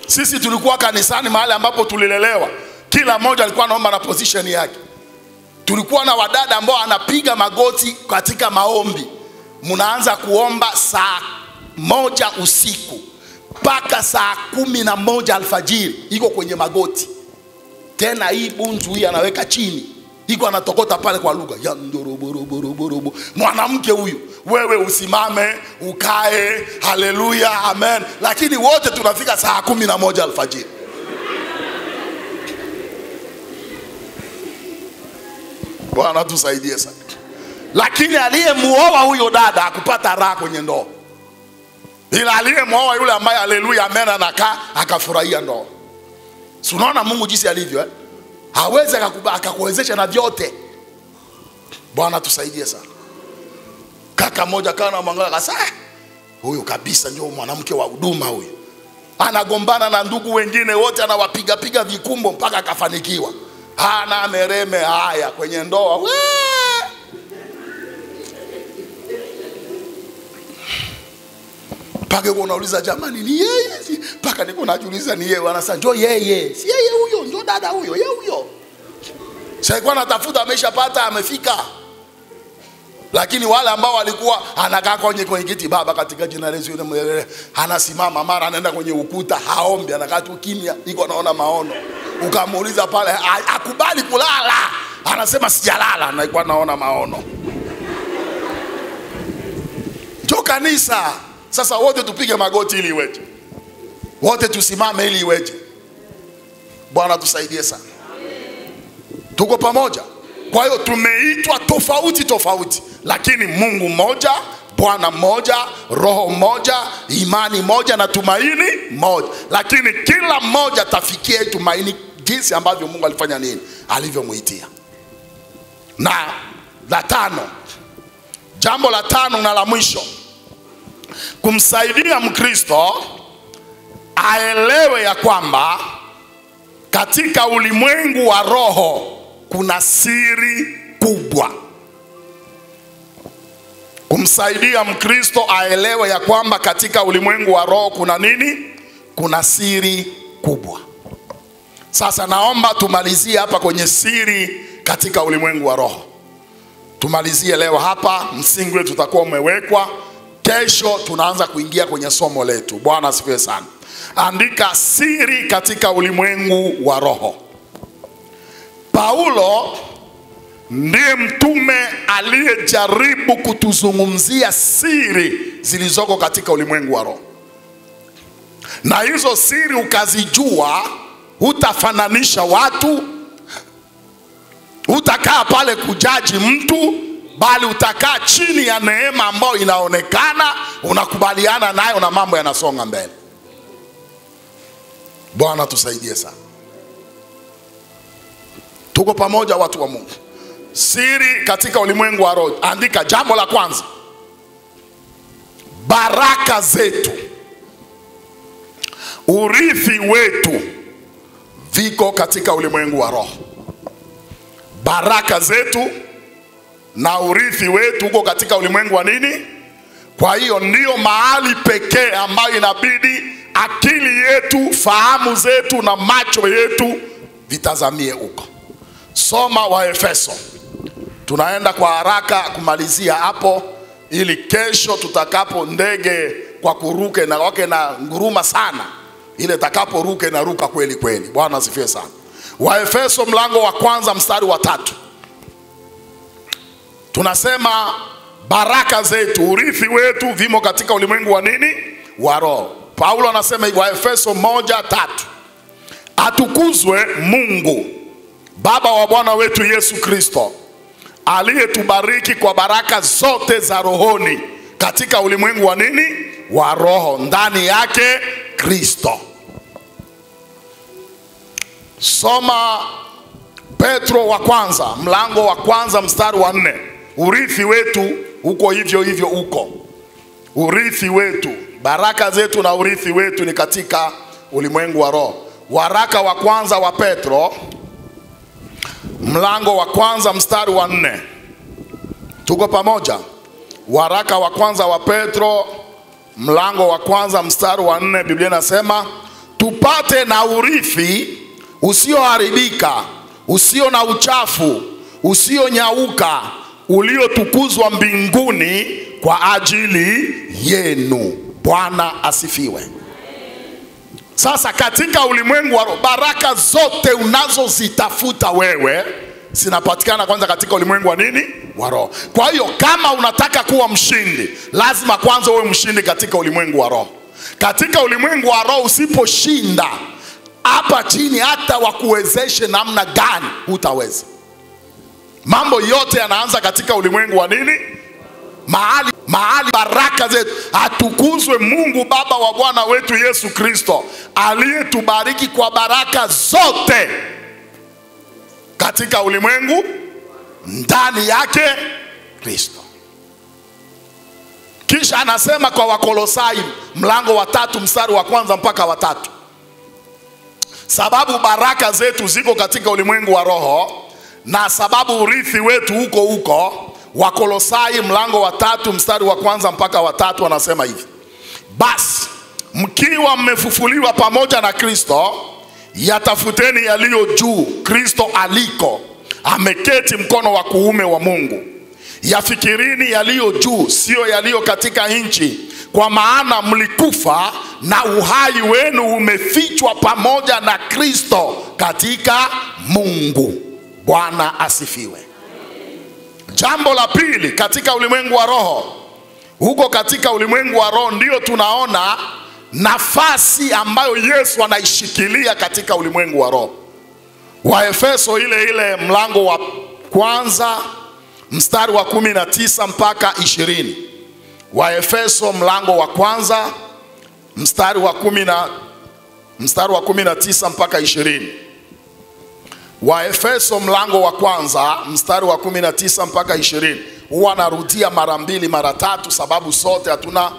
Sisi tulikuwa kanisani mahali ambapo tulilelewa. Kila mmoja alikuwa anaomba na position yake. Tulikuwa na wadada ambao anapiga magoti katika maombi. Mnaanza kuomba saa 1 usiku mpaka saa 11 alfajiri, iko kwenye magoti. Tena hii bunzu hii anaweka chini, iko anatokota pale kwa lugha ya ndoroboroboroborobo. Mwanamke huyu wewe usimame, ukae, haleluya, amen. Lakini wote tunafika saa 11 alfajiri. Bwana tusaidie sana. Lakini aliyemuoa huyo dada hakupata raha kwenye ndoa. Ila aliyemuoa yule ambaye haleluya, amen, anakaa akafurahia ndoa. Si unaona Mungu jinsi alivyo, hawezi akakuwezesha na vyote. Bwana tusaidie sana. Kaka mmoja kana mwangalia akasema, huyu kabisa ndio mwanamke wa huduma huyu. Anagombana na ndugu wengine wote, anawapiga piga vikumbo mpaka akafanikiwa. Hana mereme haya kwenye ndoa. Paka unauliza jamani ni yeye? Paka niko najiuliza ni yeye, wanasema ndio yeye. Si yeye huyo, ndio dada huyo, yeye huyo. Sasa kwa natafuta ameshapata, amefika. Lakini wale ambao walikuwa anakaa kwenye kiti, baba katika jina la Yesu, anasimama mara anaenda kwenye ukuta, haombi, anakaa tu kimya, iko anaona maono. Ukamuuliza pale, akubali kulala, anasema sijalala, na iko anaona maono. Jo kanisa, sasa wote tupige magoti ili iweje? Wote tusimame ili iweje? Bwana tusaidie sana. Tuko pamoja. Kwa hiyo tumeitwa tofauti tofauti, lakini Mungu mmoja, Bwana mmoja, Roho mmoja, imani moja na tumaini moja. Lakini kila mmoja tafikie tumaini jinsi ambavyo Mungu alifanya nini? Alivyomuitia. Na la tano, jambo la tano na la mwisho, kumsaidia Mkristo aelewe ya kwamba katika ulimwengu wa roho kuna siri kubwa. Kumsaidia Mkristo aelewe ya kwamba katika ulimwengu wa roho kuna nini? Kuna siri kubwa. Sasa naomba tumalizie hapa kwenye siri katika ulimwengu wa roho. Tumalizie leo hapa, msingi wetu utakuwa umewekwa. Kesho tunaanza kuingia kwenye somo letu. Bwana asifiwe sana. Andika siri katika ulimwengu wa roho. Paulo ndiye mtume aliyejaribu kutuzungumzia siri zilizoko katika ulimwengu wa roho. Na hizo siri ukazijua, hutafananisha watu, hutakaa pale kujaji mtu, bali utakaa chini ya neema ambayo inaonekana, unakubaliana nayo na mambo yanasonga mbele. Bwana tusaidie sana. Tuko pamoja watu wa Mungu. Siri katika ulimwengu wa roho. Andika jambo la kwanza, baraka zetu, urithi wetu viko katika ulimwengu wa roho. Baraka zetu na urithi wetu uko katika ulimwengu wa nini? Kwa hiyo ndio mahali pekee ambayo inabidi akili yetu, fahamu zetu na macho yetu vitazamie huko. Soma Waefeso. Tunaenda kwa haraka kumalizia hapo, ili kesho tutakapo ndege kwa kuruke na wake na nguruma sana, ile takapo ruke na ruka kweli kweli. Bwana asifiwe sana. Waefeso mlango wa kwanza mstari wa 3. Tunasema baraka zetu, urithi wetu vimo katika ulimwengu wa nini? Wa roho. Paulo anasema hivi, Waefeso 1:3. Atukuzwe Mungu Baba wa Bwana wetu Yesu Kristo, aliyetubariki kwa baraka zote za rohoni katika ulimwengu wa nini? Wa roho, ndani yake Kristo. Soma Petro wa kwanza mlango wa kwanza mstari wa 4. Urithi wetu uko hivyo hivyo uko. Urithi wetu, baraka zetu na urithi wetu ni katika ulimwengu wa roho. Waraka wa kwanza wa Petro mlango wa kwanza mstari wa 4. Tuko pamoja? Waraka wa kwanza wa Petro mlango wa kwanza mstari wa 4, Biblia inasema tupate na urithi usioharibika, usio na uchafu, usionyauka, uliotukuzwa mbinguni kwa ajili yenu. Bwana asifiwe. Sasa katika ulimwengu wa roho, baraka zote unazozitafuta wewe zinapatikana kwanza katika ulimwengu wa nini? Wa roho. Kwa hiyo kama unataka kuwa mshindi, lazima kwanza uwe mshindi katika ulimwengu wa roho. Katika ulimwengu wa roho usiposhinda, hapa chini hata wakuwezeshe namna gani hutaweza. Mambo yote yanaanza katika ulimwengu wa nini? Mahali baraka zetu. Atukuzwe Mungu Baba wa Bwana wetu Yesu Kristo, aliyetubariki kwa baraka zote katika ulimwengu ndani yake Kristo. Kisha anasema kwa Wakolosai mlango wa 3 mstari wa 1 mpaka wa 3. Sababu baraka zetu ziko katika ulimwengu wa roho, na sababu urithi wetu huko. Wakolosai mlango wa 3 mstari wa 1 mpaka wa 3 anasema hivi: basi mkiwa mmefufuliwa pamoja na Kristo, yatafuteni yaliyo juu, Kristo aliko ameketi mkono wa kuume wa Mungu. Yafikirini yaliyo juu, sio yaliyo katika nchi, kwa maana mlikufa na uhai wenu umefichwa pamoja na Kristo katika Mungu. Bwana asifiwe. Jambo la pili, katika ulimwengu wa roho, huko katika ulimwengu wa roho ndio tunaona nafasi ambayo Yesu anaishikilia katika ulimwengu wa roho. Waefeso ile mlango wa 1 mstari wa 19 mpaka 20. Waefeso mlango wa 1 mstari wa 19 mpaka 20. Waefeso mlango wa 1 mstari wa 19 mpaka 20. Huwa narudia mara 2 mara 3 sababu sote hatuna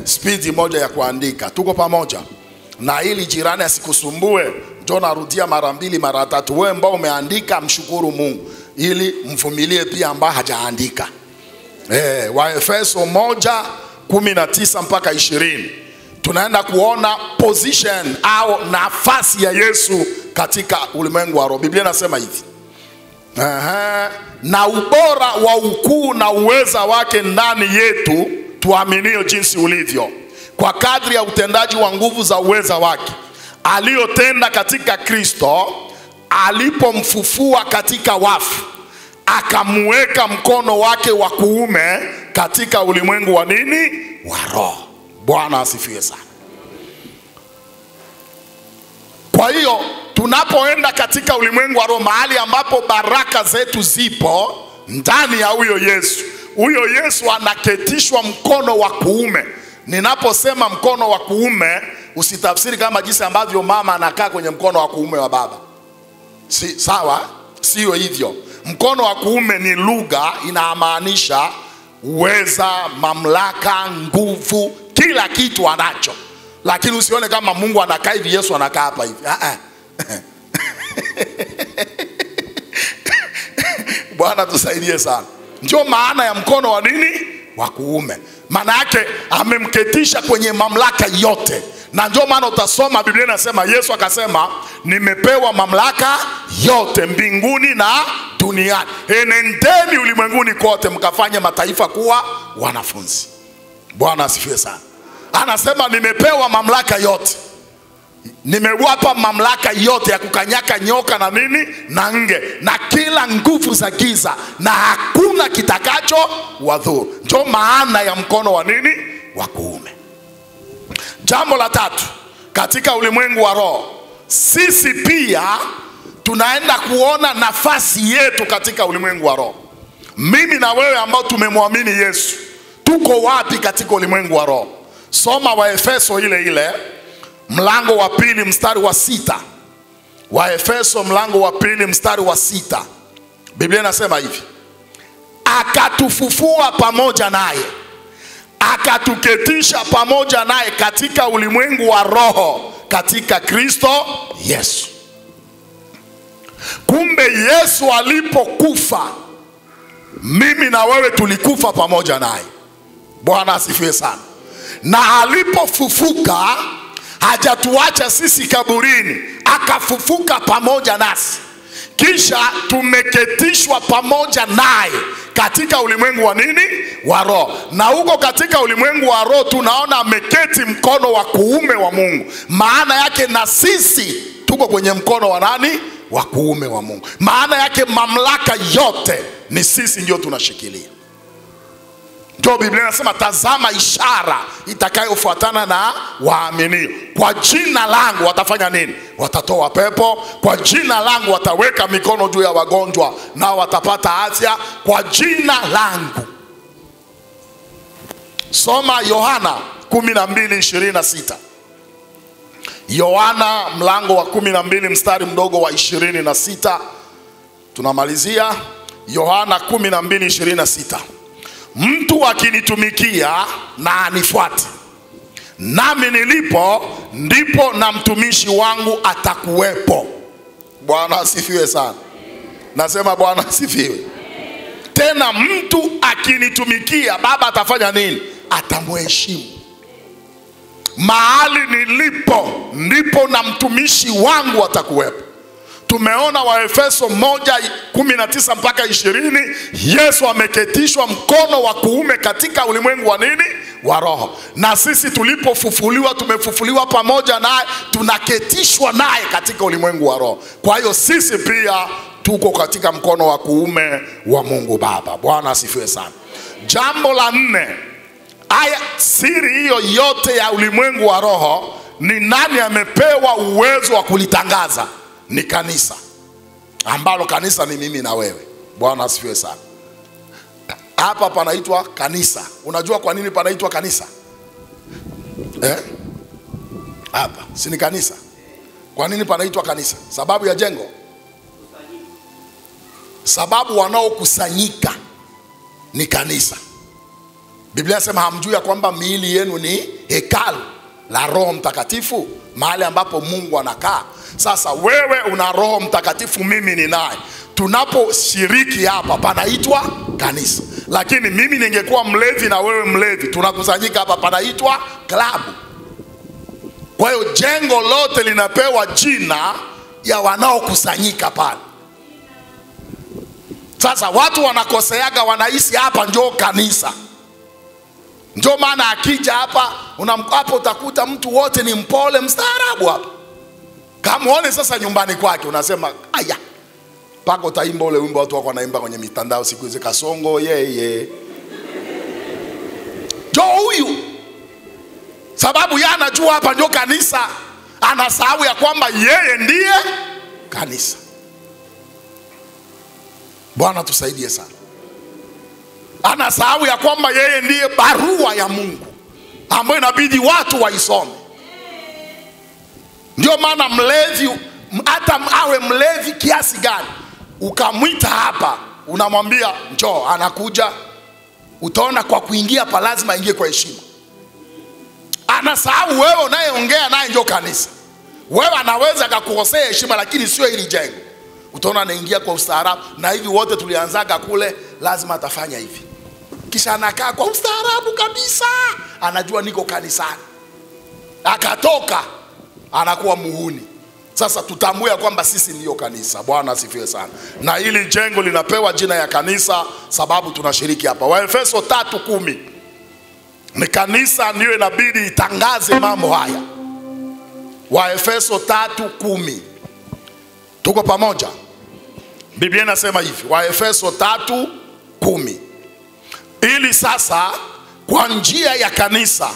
speed moja ya kuandika. Tuko pamoja? Na ili jirani asikusumbue, ndio narudia mara 2 mara 3. Wewe ambao umeandika mshukuru Mungu, ili mvumilie pia ambao hajaandika. Waefeso 1:19 mpaka 20. Tunaenda kuona position au nafasi ya Yesu katika ulimwengu wa roho. Biblia inasema hivi: na ubora wa ukuu na uweza wake ndani yetu tuaminio jinsi ulivyo, kwa kadri ya utendaji wa nguvu za uweza wake aliyotenda katika Kristo alipomfufua katika wafu, akamuweka mkono wake wa kuume katika ulimwengu wa nini? Wa roho. Bwana asifiwe sana. Kwa hiyo tunapoenda katika ulimwengu wa roho, mahali ambapo baraka zetu zipo ndani ya huyo Yesu anaketishwa mkono wa kuume. Ninaposema mkono wa kuume, usitafsiri kama jinsi ambavyo mama anakaa kwenye mkono wa kuume wa baba. Sawa? Sio hivyo. Mkono wa kuume ni lugha inamaanisha uweza, mamlaka, nguvu, kila kitu anacho. Lakini usione kama Mungu anakaa hivi, Yesu anakaa hapa hivi. Bwana tusaidie sana. Ndio maana ya mkono wa nini? Wa kuume. Maana yake amemketisha kwenye mamlaka yote. Na ndio maana utasoma Biblia inasema, Yesu akasema, nimepewa mamlaka yote mbinguni na duniani. Enendeni ulimwenguni kote mkafanye mataifa kuwa wanafunzi. Bwana asifiwe sana. Anasema nimepewa mamlaka yote. Nimewapa mamlaka yote ya kukanyaka nyoka na nini? Na nge. Na kila nguvu za giza, na hakuna kitakacho wadhuru. Ndio maana ya mkono wa nini? Wa kuume. Jambo la tatu, katika ulimwengu wa roho, sisi pia tunaenda kuona nafasi yetu katika ulimwengu wa roho. Mimi na wewe ambao tumemwamini Yesu, tuko wapi katika ulimwengu wa roho? Soma Waefeso ile mlango wa 2 mstari wa 6. Waefeso mlango wa 2 mstari wa 6. Biblia inasema hivi: akatufufua pamoja naye, akatuketisha pamoja naye katika ulimwengu wa roho katika Kristo Yesu. Kumbe Yesu alipokufa, mimi na wewe tulikufa pamoja naye. Bwana asifiwe sana. Na alipofufuka, hajatuacha sisi kaburini, akafufuka pamoja nasi. Kisha tumeketishwa pamoja naye katika ulimwengu wa nini? Wa roho. Na huko katika ulimwengu wa roho tunaona ameketi mkono wa kuume wa Mungu. Maana yake na sisi tuko kwenye mkono wa nani? wa kuume wa Mungu. Maana yake mamlaka yote ni sisi ndio tunashikilia. Ndio Biblia inasema tazama ishara itakayofuatana na waaminio. Kwa jina langu watafanya nini? Watatoa pepo. Kwa jina langu wataweka mikono juu ya wagonjwa nao watapata afya. Kwa jina langu. Soma Yohana 12:26. Yohana mlango wa 12 mstari mdogo wa 26. Tunamalizia Yohana 12:26. Mtu akinitumikia na anifuate, nami nilipo ndipo na mtumishi wangu atakuwepo. Bwana asifiwe sana. Nasema Bwana asifiwe. Tena mtu akinitumikia, Baba atafanya nini? Atamheshimu. Mahali nilipo ndipo na mtumishi wangu atakuwepo. Tumeona Waefeso 1:19 mpaka 20, Yesu ameketishwa mkono wa kuume katika ulimwengu wa nini? Wa roho. Na sisi tulipofufuliwa, tumefufuliwa pamoja naye, tunaketishwa naye katika ulimwengu wa roho. Kwa hiyo sisi pia tuko katika mkono wa kuume wa Mungu Baba. Bwana asifiwe sana. Jambo la 4, aya siri hiyo yote ya ulimwengu wa roho, ni nani amepewa uwezo wa kulitangaza? Ni kanisa, ambalo kanisa ni mimi na wewe. Bwana asifiwe sana. Hapa panaitwa kanisa. Unajua kwa nini panaitwa kanisa? Hapa si ni kanisa? Kwa nini panaitwa kanisa? Sababu ya jengo? Sababu wanaokusanyika ni kanisa. Biblia inasema hamjui ya kwamba miili yenu ni hekalu la Roho Mtakatifu, mahali ambapo Mungu anakaa. Sasa wewe una Roho Mtakatifu, mimi ni naye. Tunaposhiriki hapa panaitwa kanisa. Lakini mimi ningekuwa mlevi na wewe mlevi, tunakusanyika hapa, panaitwa klabu. Kwa hiyo jengo lote linapewa jina ya wanaokusanyika pale. Sasa watu wanakoseaga, wanahisi hapa ndio kanisa. Ndio maana akija hapa hapo utakuta mtu wote ni mpole mstaarabu hapa. Kama uone sasa nyumbani kwake unasema aya, pako utaimba ule wimbo watu wako wanaimba kwenye mitandao siku hizi, Kasongo yeye. Ndio huyu. Sababu yeye anajua hapa ndio kanisa, anasahau ya kwamba yeye ndiye kanisa. Bwana tusaidie sana. Anasahau ya kwamba yeye ndiye barua ya Mungu ambayo inabidi watu waisome. Ndio maana mlevi, hata awe mlevi kiasi gani, ukamwita hapa, unamwambia njoo, anakuja, utaona kwa kuingia pa lazima aingie kwa heshima. Anasahau wewe unayeongea naye ndio kanisa. Wewe anaweza akakukosea heshima, lakini sio hili jengo. Utaona anaingia kwa ustaarabu, na hivi wote tulianzaga kule, lazima atafanya hivi. Kisha anakaa kwa ustaarabu kabisa, anajua niko kanisani. Akatoka anakuwa muhuni. Sasa tutambue kwamba sisi ndio kanisa. Bwana asifiwe sana. Na hili jengo linapewa jina ya kanisa sababu tunashiriki hapa. Waefeso 3:10. Ni kanisa ndio inabidi itangaze mambo haya. Waefeso 3:10. Tuko pamoja? Biblia inasema hivi, Waefeso 3:10. Ili sasa kwa njia ya kanisa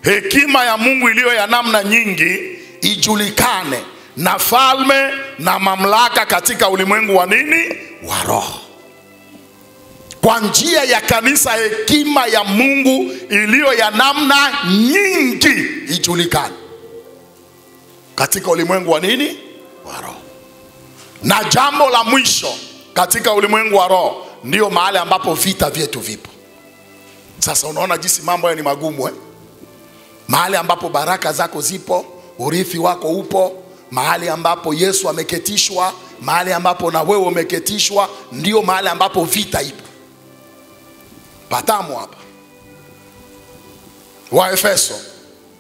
hekima ya Mungu iliyo ya namna nyingi ijulikane na falme na mamlaka katika ulimwengu wa nini? Wa roho. Kwa njia ya kanisa hekima ya Mungu iliyo ya namna nyingi ijulikane katika ulimwengu wa nini? Wa roho. Na jambo la mwisho, katika ulimwengu wa roho ndio mahali ambapo vita vyetu vipo. Sasa unaona jinsi mambo haya ni magumu Mahali ambapo baraka zako zipo, urithi wako upo, mahali ambapo Yesu ameketishwa, mahali ambapo na wewe umeketishwa, ndio mahali ambapo vita ipo. Patamu hapa. Waefeso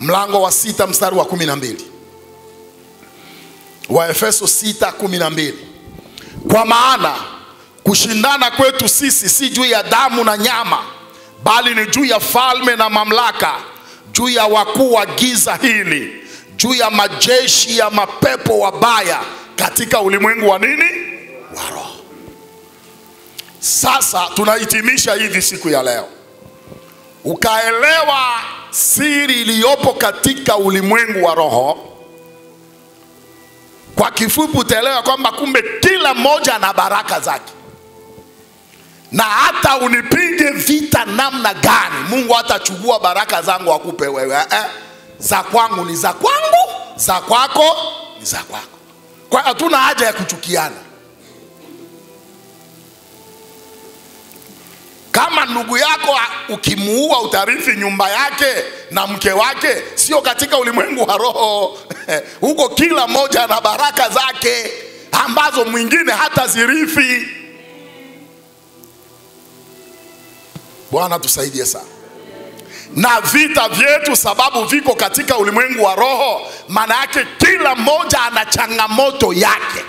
mlango wa 6 mstari wa 12. Waefeso 6:12. Kwa maana kushindana kwetu sisi si juu ya damu na nyama, bali ni juu ya falme na mamlaka, juu ya wakuu wa giza hili, juu ya majeshi ya mapepo wabaya katika ulimwengu wa nini? Wa roho. Sasa tunahitimisha hivi siku ya leo. Ukaelewa siri iliyopo katika ulimwengu wa roho. Kwa kifupi utaelewa kwamba kumbe kila mmoja ana baraka zake. Na hata unipige vita namna gani, Mungu hatachukua baraka zangu akupe wewe. Za kwangu ni za kwangu, za kwako ni za kwako. Kwa hiyo hatuna haja ya kuchukiana. Kama ndugu yako ukimuua utarithi nyumba yake na mke wake, sio katika ulimwengu wa roho. Huko kila mmoja ana baraka zake ambazo mwingine hata zirithi. Bwana tusaidie sana. Na vita vyetu sababu viko katika ulimwengu wa roho, maana yake kila mmoja ana changamoto yake.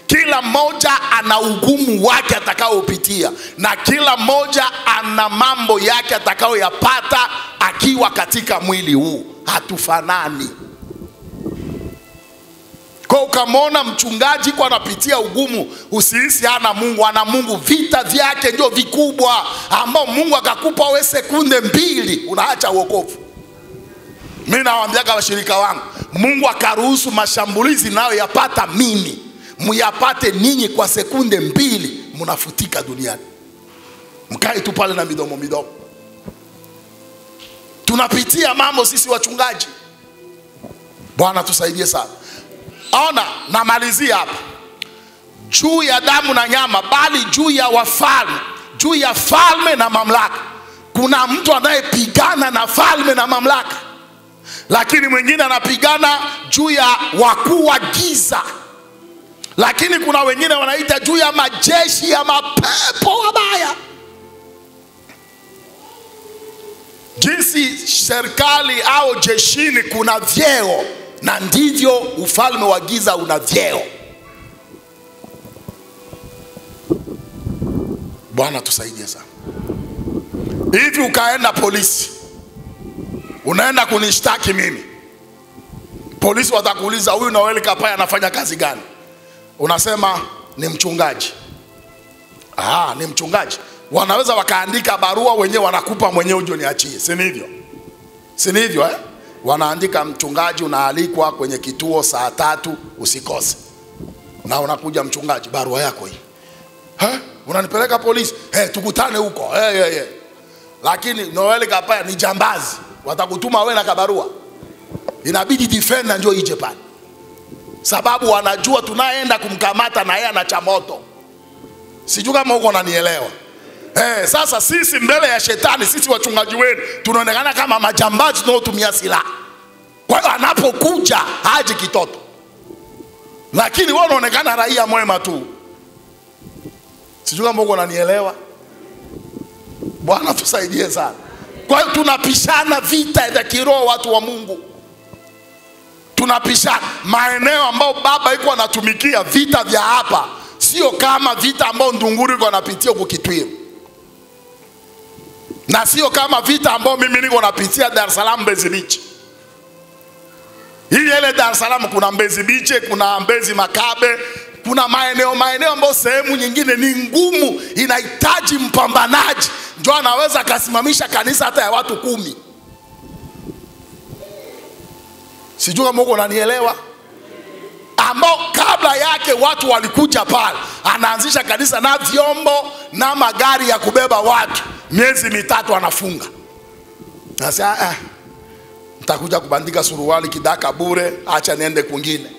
Kila mmoja ana ugumu wake atakaopitia, na kila mmoja ana mambo yake atakayoyapata akiwa katika mwili huu. Hatufanani. Kwa ukamwona mchungaji kwa anapitia ugumu, usihisi hana Mungu. Ana Mungu. Vita vyake ndio vikubwa, ambao Mungu akakupa we sekunde 2 unaacha wokovu. Mimi nawaambiaga washirika wangu, Mungu akaruhusu mashambulizi nayo yapata mimi, muyapate ninyi kwa sekunde 2, mnafutika duniani. Mkae tu pale na midomo midomo. Tunapitia mambo sisi wachungaji. Bwana tusaidie sana. Ona, namalizia hapa. Juu ya damu na nyama, bali juu ya wafalme, juu ya falme na mamlaka. Kuna mtu anayepigana na falme na mamlaka, lakini mwingine anapigana juu ya wakuu wa giza. Lakini kuna wengine wanaita juu ya majeshi ya mapepo wabaya. Jinsi serikali au jeshini kuna vyeo, na ndivyo ufalme wa giza una vyeo. Bwana tusaidie sana. Hivi ukaenda polisi, unaenda kunishtaki mimi, polisi watakuuliza huyu Noel Kapaya anafanya kazi gani? Unasema ni mchungaji. Ni mchungaji. Wanaweza wakaandika barua wenyewe, wanakupa mwenyewe uje niachie. Si hivyo? Si hivyo Wanaandika mchungaji unaalikwa kwenye kituo saa 3 usikose. Na unakuja mchungaji, barua yako hii. Unanipeleka polisi? Tukutane huko. Lakini Noel Kapaya ni jambazi, watakutuma wewe na kabarua. Inabidi defender njoo ije pale. Sababu wanajua tunaenda kumkamata na yeye ana cha moto. Sijui kama uko unanielewa. Sasa sisi mbele ya shetani, sisi wachungaji wenu tunaonekana kama majambazi tunaotumia silaha. Kwa hiyo anapokuja haji kitoto, lakini wewe unaonekana raia mwema tu. Sijui kama uko unanielewa. Bwana tusaidie sana. Kwa hiyo tunapishana vita vya kiroho, watu wa Mungu. Tunapishana maeneo ambao baba yuko anatumikia. Vita vya hapa sio kama vita ambao Ndunguru yuko anapitia huko Kitwiru, na sio kama vita ambao mimi niko napitia Dar es Salaam Mbezi Beach. Ile Dar es Salaam kuna Mbezi Beach, kuna Mbezi Makabe, kuna maeneo ambao sehemu nyingine ni ngumu, inahitaji mpambanaji ndio anaweza kasimamisha kanisa hata ya watu 10. Sijui kama uko unanielewa. Ambao kabla yake watu walikuja pale, anaanzisha kanisa na vyombo na magari ya kubeba watu, miezi 3 anafunga. Sasa nitakuja kubandika suruali kidaka bure, acha niende kwingine.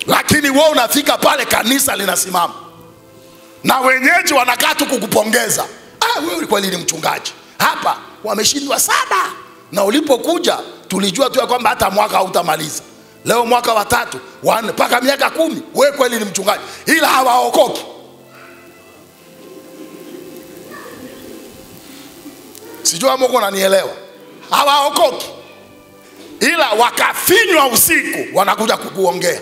Lakini wewe unafika pale kanisa linasimama, na wenyeji wanakaa tu kukupongeza. Wewe ulikuwa lini mchungaji? Hapa wameshindwa sana, na ulipokuja tulijua tu kwamba hata mwaka hautamaliza. Leo mwaka wa 3, 4 mpaka miaka 10, wewe kweli ni mchungaji, ila hawaokoki. Sijui kama uko unanielewa. Hawaokoki, ila wakafinywa usiku wanakuja kukuongea.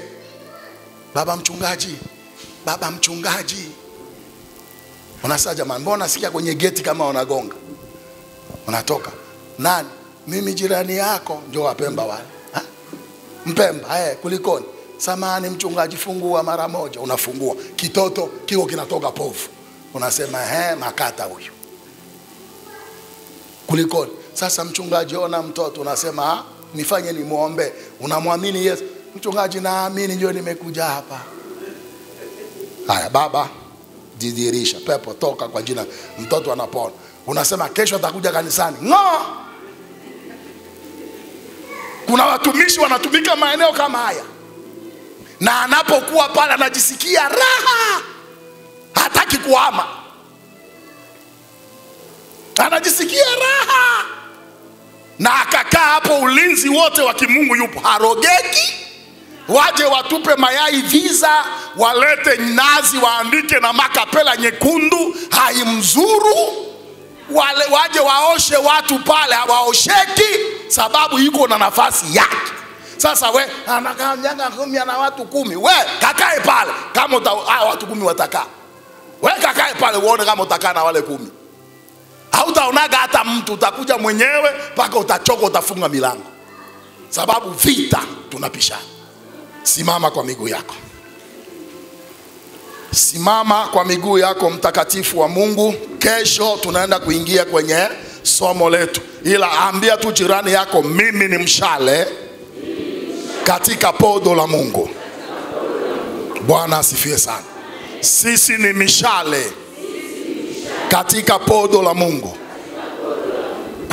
Baba mchungaji, baba mchungaji. Unasema jamani, mbona nasikia kwenye geti kama wanagonga? Unatoka, nani? Mimi jirani yako. Ndio Wapemba wale. Mpemba, kulikoni? samani mchungaji, fungua mara moja. Unafungua, kitoto kiko kinatoka povu. Unasema makata huyu. Kuliko sasa mchungaji, ona mtoto, unasema nifanye ni muombe. Unamwamini Yesu. Mchungaji, naamini ndio nimekuja hapa. Haya baba, jidhihirisha, pepo toka kwa jina. Mtoto anapona. Unasema kesho atakuja kanisani. Kuna watumishi wanatumika maeneo kama haya, na anapokuwa pale anajisikia raha, hataki kuhama, anajisikia raha, na akakaa hapo. Ulinzi wote wa kimungu yupo, harogeki. Waje watupe mayai visa, walete nazi, waandike na makapela nyekundu, haimzuru. Waje waoshe watu pale, hawaosheki, sababu yuko na nafasi yake. Sasa we anakaa mjanga 10 na watu 10, we kakae pale. Kama watu 10 watakaa, we kakae pale uone kama utakaa na wale 10. Hautaonaga hata mtu, utakuja mwenyewe mpaka utachoka, utafunga milango, sababu vita tunapishana. Simama kwa miguu yako. Simama kwa miguu yako, mtakatifu wa Mungu. Kesho tunaenda kuingia kwenye somo letu, ila ambia tu jirani yako, mimi ni mshale katika podo la Mungu. Bwana asifiwe sana. Sisi ni mishale katika podo la Mungu.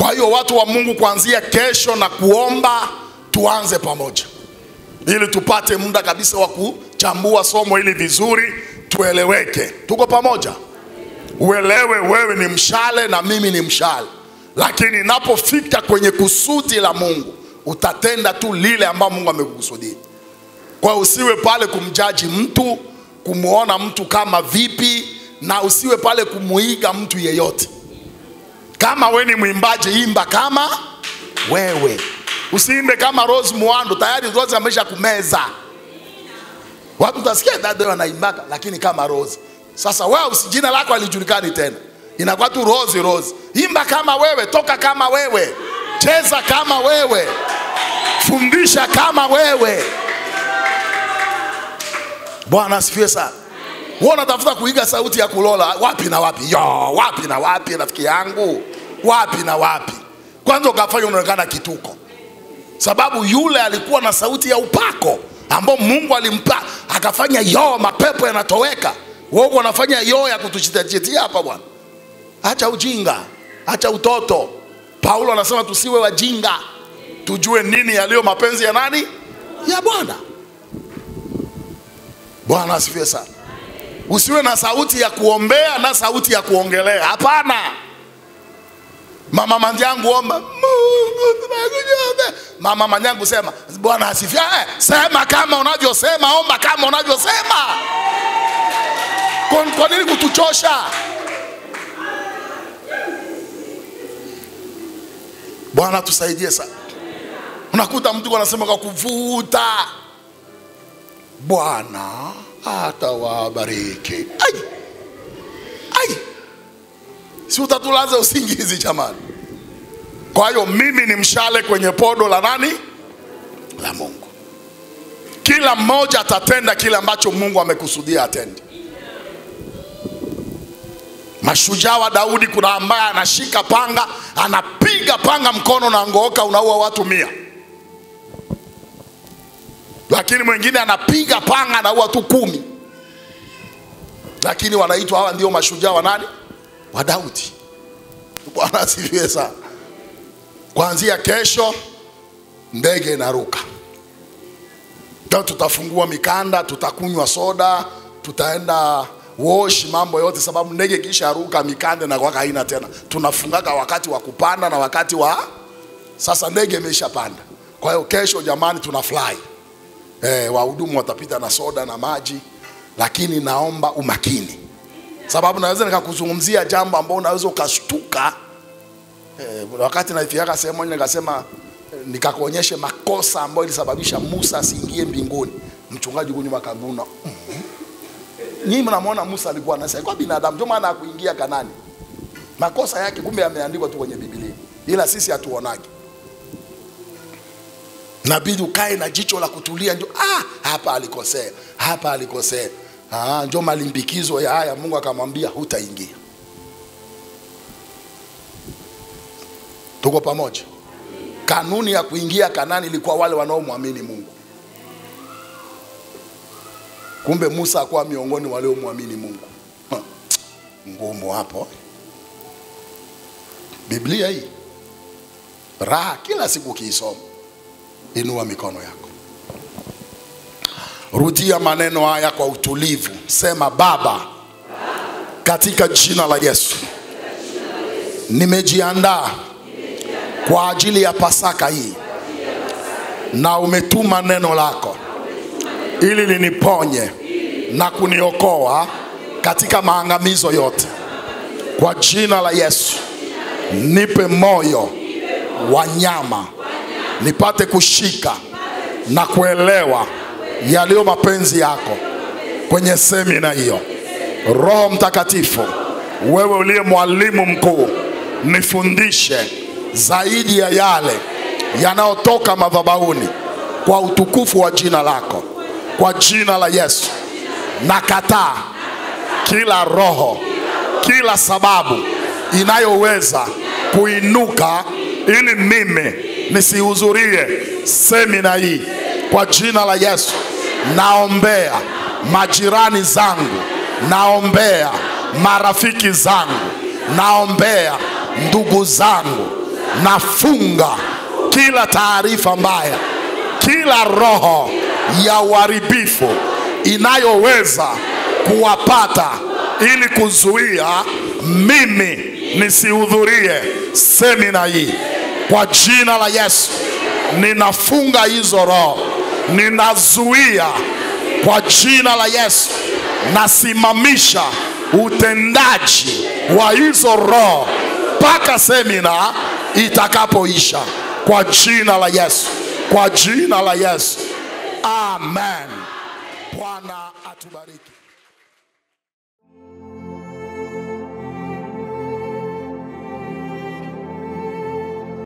Kwa hiyo watu wa Mungu, kuanzia kesho na kuomba, tuanze pamoja, ili tupate muda kabisa wa kuchambua somo hili vizuri, tueleweke. Tuko pamoja? Uelewe wewe ni mshale na mimi ni mshale, lakini inapofika kwenye kusudi la Mungu, utatenda tu lile ambalo Mungu amekukusudia. Kwa usiwe pale kumjaji mtu, kumuona mtu kama vipi, na usiwe pale kumuiga mtu yeyote. Kama wewe ni mwimbaji, imba kama wewe. Usiimbe kama Rose Muhando, tayari Rose amesha kumeza. Watu utasikia dada wanaimbaka, lakini kama Rose. Sasa wewe jina lako halijulikani tena, inakuwa tu Rose Rose. Imba kama wewe, toka kama wewe, cheza kama wewe, fundisha kama wewe. Bwana asifiwe sana. Wewe unatafuta kuiga sauti ya Kulola, wapi na wapi? Wapi na wapi rafiki yangu? Wapi na wapi? Kwanza ukafanya unaonekana kituko, sababu yule alikuwa na sauti ya upako ambao Mungu alimpa, akafanya mapepo yanatoweka. Wewe unafanya ya kutuchitiachitia hapa bwana. Acha ujinga, acha utoto. Paulo anasema tusiwe wajinga, tujue nini yaliyo mapenzi ya nani? Ya Bwana. Bwana asifiwe sana. Usiwe na sauti ya kuombea na sauti ya kuongelea. Hapana. Mama Manjangu omba, Mungu tunakuomba. Mama Manjangu sema, Bwana asifiwe. Sema kama unavyosema, omba kama unavyosema. Kwa nini kutuchosha? Bwana tusaidie sana. Unakuta mtu anasema kwa kuvuta. Bwana atawabariki. Ai. Si utatulaza usingizi jamani. Kwa hiyo mimi ni mshale kwenye podo la nani? La Mungu. Kila mmoja atatenda kile ambacho Mungu amekusudia atende. Mashujaa wa Daudi, kuna ambaye anashika panga, anapiga panga mkono na ngooka, unaua watu 100. Lakini mwingine anapiga panga anaua tu 10. Lakini wanaitwa hawa ndio mashujaa wa nani? Wa Daudi. Bwana asifiwe sana. Kuanzia kesho ndege inaruka. Ndio tutafungua mikanda, tutakunywa soda, tutaenda wash mambo yote, sababu ndege kisha ruka mikanda na kwa haina tena. Tunafungaga wakati wa kupanda na wakati wa sasa ndege imeshapanda. Kwa hiyo kesho jamani tunafly. Wahudumu watapita na soda na maji, lakini naomba umakini. Sababu naweza nikakuzungumzia jambo ambalo unaweza ukashtuka. Wakati naifika sehemu moja nikasema nikakuonyeshe makosa ambayo ilisababisha Musa asiingie mbinguni. Mchungaji kunyuma kaguna. Nyinyi mnamuona Musa alikuwa anasema kwa binadamu ndio maana hakuingia Kanani. Makosa yake kumbe yameandikwa tu kwenye Biblia. Ila sisi hatuonagi. Inabidi ukae na jicho la kutulia, ndio hapa alikosea, hapa alikosea. Ndio malimbikizo ya haya. Mungu akamwambia hutaingia. Tuko pamoja? Kanuni ya kuingia Kanaani ilikuwa wale wanaomwamini Mungu. Kumbe Musa hakuwa miongoni wale wanaomwamini Mungu. Ngumu hapo. Biblia hii raha kila siku kiisoma. Inua mikono yako. Rudia maneno haya kwa utulivu. Sema, Baba, katika jina la Yesu, nimejiandaa kwa ajili ya Pasaka hii, na umetuma neno lako ili liniponye na kuniokoa katika maangamizo yote. Kwa jina la Yesu, nipe moyo wa nyama, nipate kushika na kuelewa yaliyo mapenzi yako kwenye semina hiyo. Roho Mtakatifu, wewe uliye mwalimu mkuu, nifundishe zaidi ya yale yanayotoka madhabahuni kwa utukufu wa jina lako. Kwa jina la Yesu, nakataa kila roho, kila sababu inayoweza kuinuka ili mimi nisihudhurie semina hii. Kwa jina la Yesu, naombea majirani zangu, naombea marafiki zangu, naombea ndugu zangu, nafunga kila taarifa mbaya, kila roho ya uharibifu inayoweza kuwapata ili kuzuia mimi nisihudhurie semina hii. Kwa jina la Yesu, ninafunga hizo roho, ninazuia kwa jina la Yesu, nasimamisha utendaji wa hizo roho mpaka semina itakapoisha. Kwa jina la Yesu, kwa jina la Yesu. Amen. Bwana atubariki.